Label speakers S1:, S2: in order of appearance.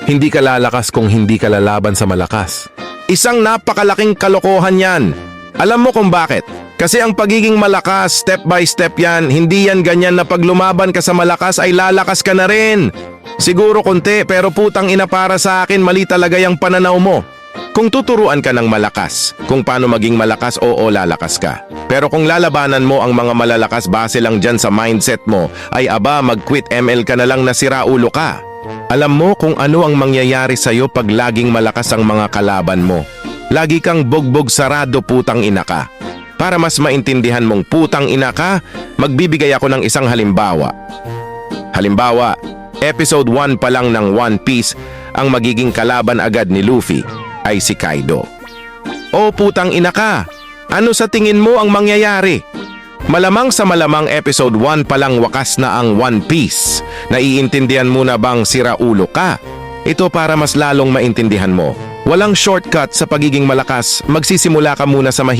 S1: Hindi ka lalakas kung hindi ka lalaban sa malakas. Isang napakalaking kalokohan yan. Alam mo kung bakit? Kasi ang pagiging malakas, step by step yan, hindi yan ganyan na pag lumaban ka sa malakas ay lalakas ka na rin. Siguro konti pero putang ina para sa akin mali talaga yung pananaw mo. Kung tuturuan ka ng malakas, kung paano maging malakas, oo lalakas ka. Pero kung lalabanan mo ang mga malalakas base lang dyan sa mindset mo, ay aba mag-quit ML ka na lang na siraulo ka. Alam mo kung ano ang mangyayari sa'yo pag laging malakas ang mga kalaban mo. Lagi kang bogbog sarado putang ina ka. Para mas maintindihan mong putang ina ka, magbibigay ako ng isang halimbawa. Halimbawa, episode 1 pa lang ng One Piece, ang magiging kalaban agad ni Luffy ay si Kaido. O putang ina ka, ano sa tingin mo ang mangyayari? Malamang sa malamang episode 1 pa lang wakas na ang One Piece. Naiintindihan mo na bang siraulo ka? Ito para mas lalong maintindihan mo. Walang shortcut sa pagiging malakas, magsisimula ka muna sa